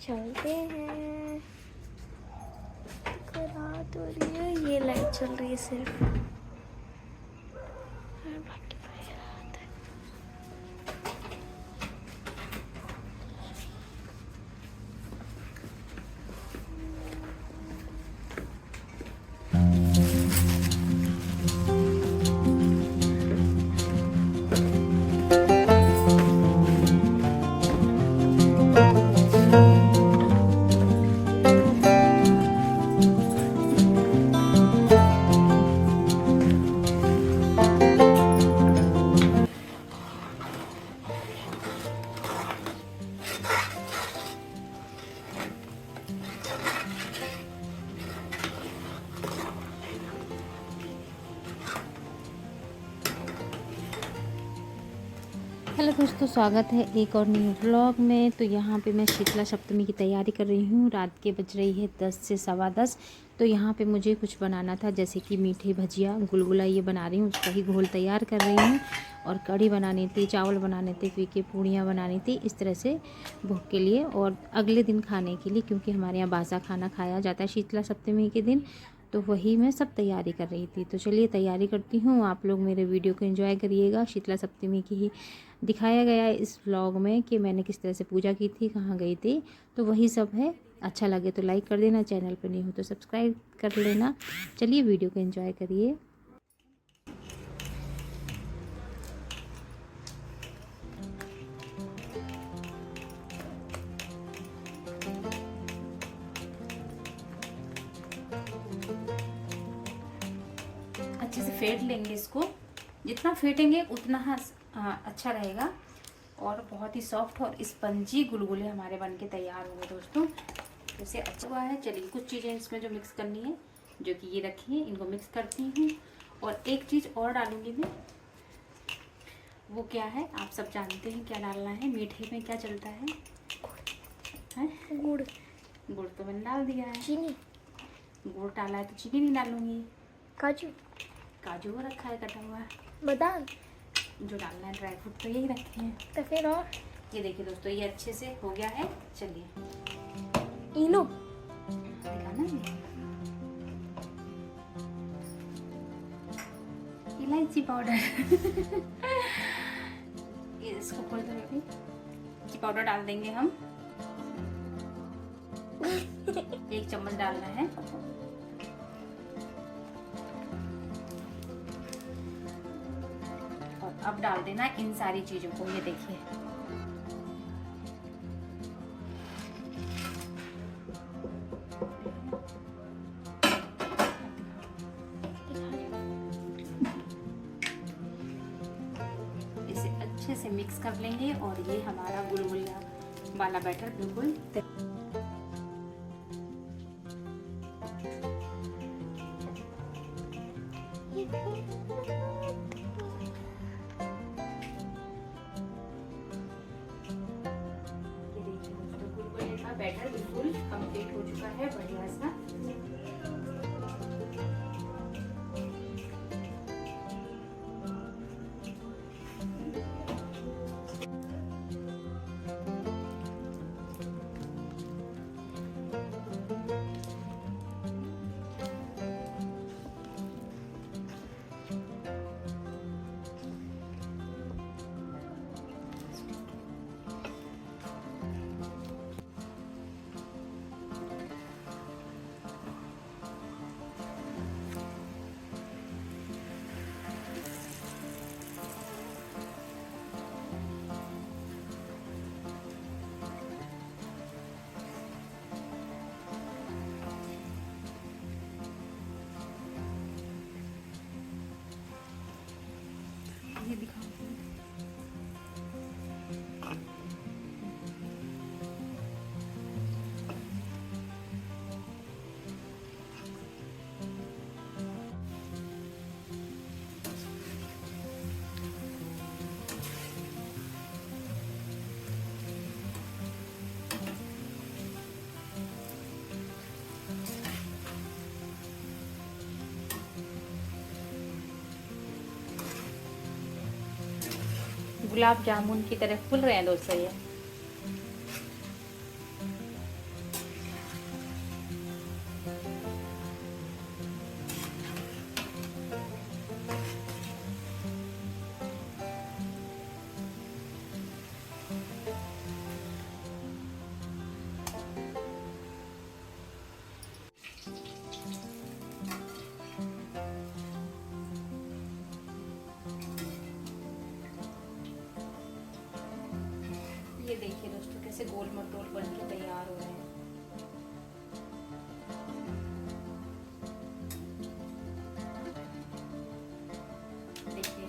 चलते हैं। रात हो रही है, ये लाइट चल रही है सिर्फ। और बाकी पूरी रात है। हेलो दोस्तों, स्वागत है एक और न्यू व्लॉग में। तो यहाँ पे मैं शीतला सप्तमी की तैयारी कर रही हूँ। रात के बज रही है 10 से 10:15। तो यहाँ पे मुझे कुछ बनाना था, जैसे कि मीठे भजिया गुलगुला ये बना रही हूँ, उसका ही घोल तैयार कर रही हूँ। और कढ़ी बनानी थी, चावल बनाने थे, फीके पूड़ियाँ बनानी थी, इस तरह से भोग के लिए और अगले दिन खाने के लिए, क्योंकि हमारे यहाँ बासा खाना खाया जाता है शीतला सप्तमी के दिन। तो वही मैं सब तैयारी कर रही थी। तो चलिए तैयारी करती हूँ, आप लोग मेरे वीडियो को एंजॉय करिएगा। शीतला सप्तमी की ही दिखाया गया है इस व्लॉग में कि मैंने किस तरह से पूजा की थी, कहाँ गई थी, तो वही सब है। अच्छा लगे तो लाइक कर देना, चैनल पर नहीं हो तो सब्सक्राइब कर लेना। चलिए वीडियो को एंजॉय करिए। अच्छे से फेंट लेंगे इसको, जितना फेंटेंगे उतना अच्छा रहेगा। और बहुत ही सॉफ्ट और स्पंजी गुलगुले हमारे बन के तैयार होंगे दोस्तों। जैसे अच्छा हुआ है। चलिए कुछ चीज़ें इसमें जो मिक्स करनी है, जो कि ये रखी है, इनको मिक्स करती हूँ। और एक चीज़ और डालूंगी मैं, वो क्या है आप सब जानते हैं क्या डालना है। मीठे में क्या चलता है? गुड़। गुड़ तो मैंने डाल दिया है। चीनी। गुड़ डाला है तो चीनी नहीं डालूंगी। काजू। काजू वो रखा है कटा हुआ। बादाम। जो डालना है ड्राई फ्रूट तो यही रखे हैं। तो फिर और ये देखिए दोस्तों, ये अच्छे से हो गया है। चलिए इनो। दिखाना है इलायची पाउडर ये इसको खोल दो बेबी। इलायची पाउडर डाल देंगे हम 1 चम्मच डालना है। और अब डाल देना इन सारी चीजों को। ये देखिए इसे अच्छे से मिक्स कर लेंगे और ये हमारा गुलगुला वाला बैटर बिल्कुल बैटर बिल्कुल कंप्लीट हो चुका है, बढ़िया सा। ये दिखाओ। गुलाब जामुन की तरह फूल रहे हैं दोस्तों ये। गोल मटोल बन के तैयार हो रहे हैं। देखिए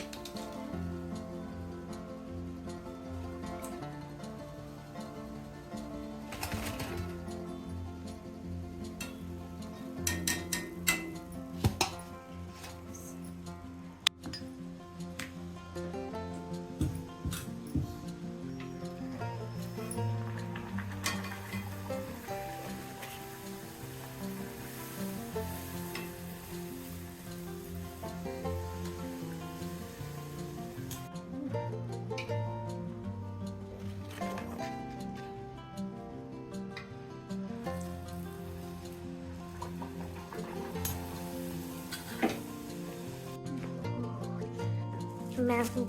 मैं हूँ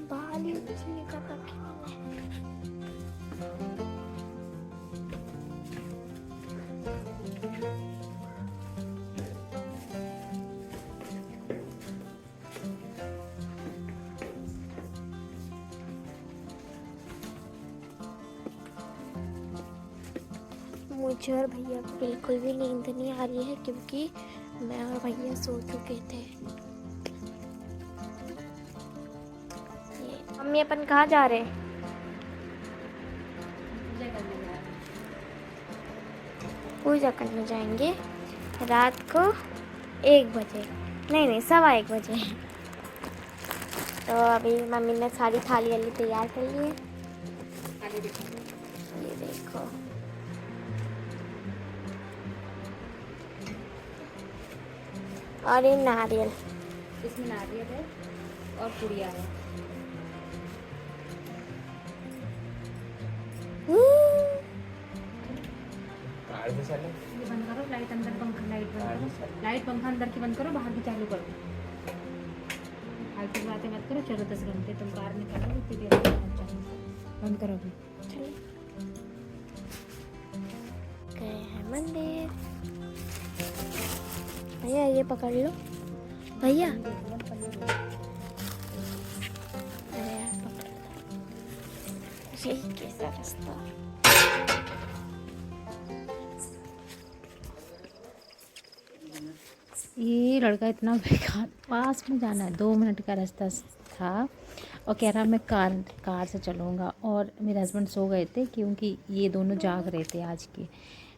बाल ही कुछ नहीं कर रखी मुझे और भैया को बिल्कुल भी नींद नहीं आ रही है क्योंकि मैं और भैया सो चुके थे। मम्मी अपन कहाँ जा रहे हैं? पूजा करने जाएंगे रात को 1 बजे, नहीं 1:15 बजे। तो अभी मम्मी ने सारी थाली वाली तैयार कर ली है। ये देखो और ये नारियल, इसमें नारियल है और पुड़िया है। ये बंद करो लाइट, अंदर पंखा लाइट बंद करो, लाइट पंखा अंदर की बंद करो, बाहर की चालू करो। फालतू बातें मत करो। चलो 10 घंटे तुम कार निकालो, इतनी देर में पहुंच जाओगे। बंद करो अभी। गए हैं मंदिर। भैया ये पकड़ लो भैया। अरे यार पकड़ लो। यही कैसा रास्ता। ये लड़का इतना बेकार, पास में जाना है, 2 मिनट का रास्ता था और कह रहा मैं कार से चलूँगा। और मेरे हस्बैंड सो गए थे क्योंकि ये दोनों जाग रहे थे आज की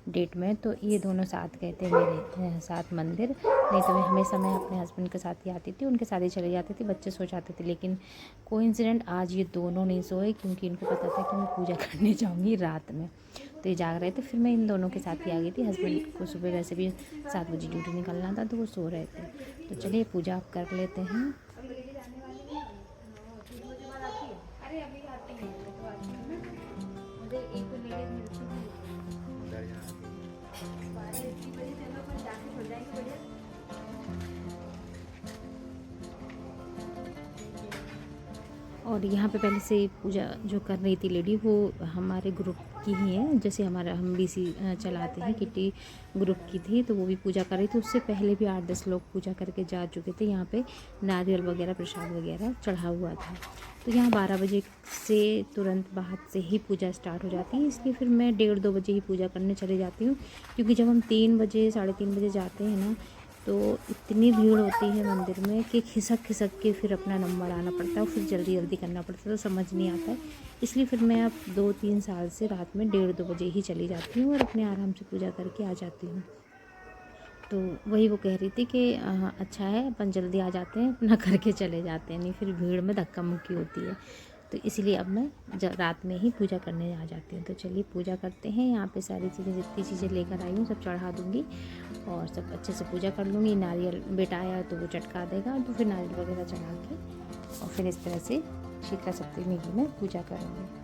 डेट में, तो ये दोनों साथ गए थे मेरे साथ मंदिर। नहीं तो हमेशा मैं अपने हस्बैंड के साथ ही आती थी, उनके साथ ही चले जाती थी, बच्चे सो जाते थे। लेकिन कोइंसिडेंट आज ये दोनों नहीं सोए क्योंकि इनको पता था कि मैं पूजा करने जाऊँगी रात में, तो ये जाग रहे थे। फिर मैं इन दोनों के साथ ही आ गई थी। हस्बैंड को सुबह वैसे भी 7 बजे ड्यूटी निकलना था तो वो सो रहे थे। तो चलिए पूजा आप कर लेते हैं। और यहाँ पे पहले से पूजा जो कर रही थी लेडी, वो हमारे ग्रुप की ही है। जैसे हमारा हम बीसी चलाते हैं, किटी ग्रुप की थी, तो वो भी पूजा कर रही थी। उससे पहले भी 8-10 लोग पूजा करके जा चुके थे। यहाँ पे नारियल वगैरह प्रसाद वगैरह चढ़ा हुआ था। तो यहाँ 12 बजे से तुरंत बाद से ही पूजा स्टार्ट हो जाती है, इसलिए फिर मैं 1:30-2 बजे ही पूजा करने चली जाती हूँ। क्योंकि जब हम 3 बजे 3:30 बजे जाते हैं ना, तो इतनी भीड़ होती है मंदिर में कि खिसक के फिर अपना नंबर आना पड़ता है और फिर जल्दी करना पड़ता है, तो समझ नहीं आता है। इसलिए फिर मैं अब 2-3 साल से रात में 1:30-2 बजे ही चली जाती हूँ और अपने आराम से पूजा करके आ जाती हूँ। तो वही वो कह रही थी कि अच्छा है अपन जल्दी आ जाते हैं, अपना करके चले जाते हैं, नहीं फिर भीड़ में धक्का मुक्की होती है। तो इसलिए अब मैं रात में ही पूजा करने आ जाती हूँ। तो चलिए पूजा करते हैं। यहाँ पे सारी चीज़ें, जितनी चीज़ें लेकर आई हूँ सब चढ़ा दूँगी और सब अच्छे से पूजा कर लूँगी। नारियल बेटा आया तो वो चटका देगा, तो फिर नारियल वगैरह चढ़ा के और फिर इस तरह से शीतला सप्तमी की मैं पूजा करूँगी।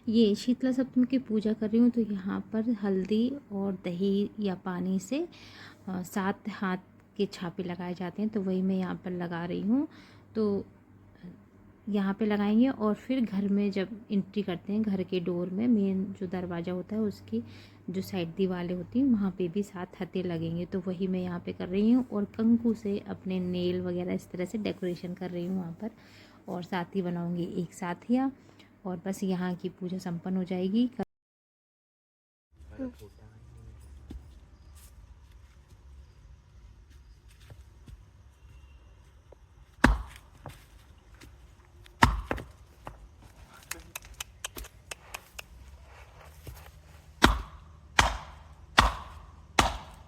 ये शीतला सप्तमी की पूजा कर रही हूँ तो यहाँ पर हल्दी और दही या पानी से 7 हाथ के छापे लगाए जाते हैं, तो वही मैं यहाँ पर लगा रही हूँ। तो यहाँ पे लगाएंगे और फिर घर में जब एंट्री करते हैं, घर के डोर में मेन जो दरवाज़ा होता है उसकी जो साइड दीवारें होती हैं वहाँ पे भी 7 हत्थे लगेंगे। तो वही मैं यहाँ पे कर रही हूँ और कंकु से अपने नेल वगैरह इस तरह से डेकोरेशन कर रही हूँ वहाँ पर, और साथ ही बनाऊँगी एक साथिया, और बस यहाँ की पूजा संपन्न हो जाएगी।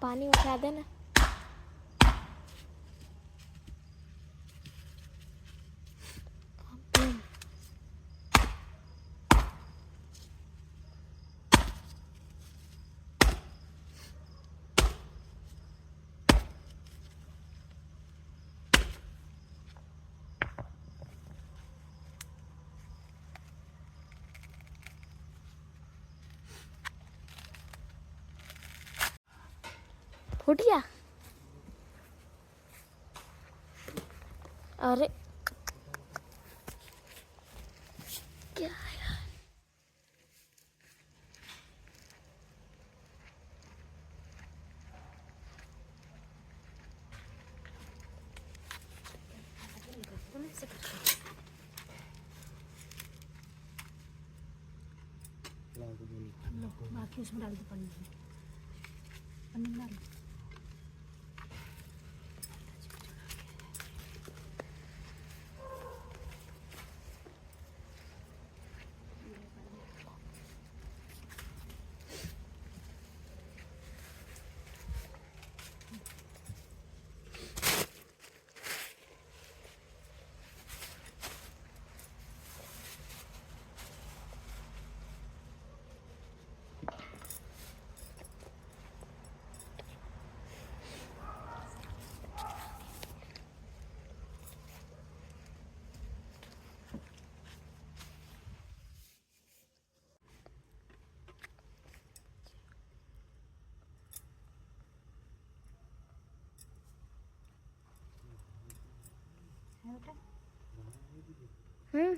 पानी उठा देना। फूट गया। अरे क्या यार, बाकी उसमें डाल दो पन्नी डाल।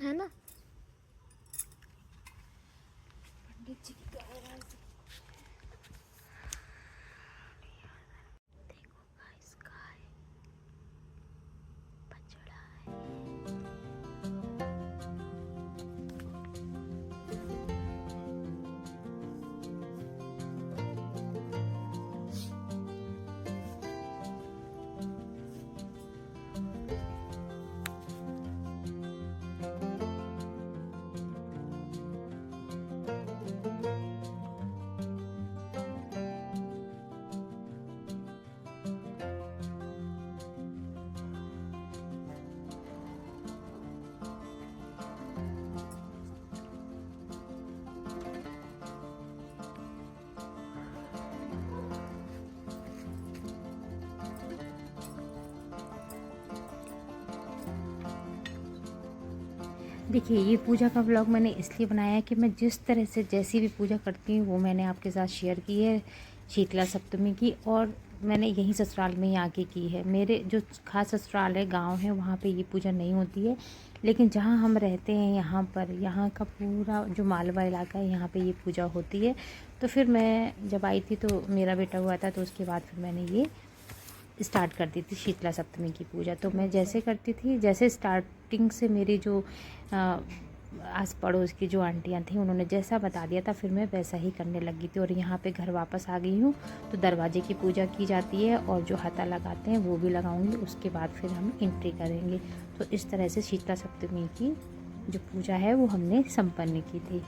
है ना। पंडित जी की गाय देखो गाइस, गाय बछड़ा है। देखिए, ये पूजा का व्लॉग मैंने इसलिए बनाया है कि मैं जिस तरह से जैसी भी पूजा करती हूँ वो मैंने आपके साथ शेयर की है शीतला सप्तमी की, और मैंने यहीं ससुराल में ही आके की है। मेरे जो खास ससुराल है, गांव है, वहाँ पे ये पूजा नहीं होती है, लेकिन जहाँ हम रहते हैं यहाँ पर, यहाँ का पूरा जो मालवा इलाका है यहाँ पे ये पूजा होती है। तो फिर मैं जब आई थी तो मेरा बेटा हुआ था, तो उसके बाद फिर मैंने ये स्टार्ट कर दी थी शीतला सप्तमी की पूजा। तो मैं जैसे करती थी, जैसे स्टार्टिंग से मेरी जो आस पड़ोस की जो आंटियाँ थी उन्होंने जैसा बता दिया था, फिर मैं वैसा ही करने लगी थी। और यहाँ पे घर वापस आ गई हूँ, तो दरवाजे की पूजा की जाती है और जो हाथा लगाते हैं वो भी लगाऊंगी। उसके बाद फिर हम एंट्री करेंगे। तो इस तरह से शीतला सप्तमी की जो पूजा है वो हमने संपन्न की थी।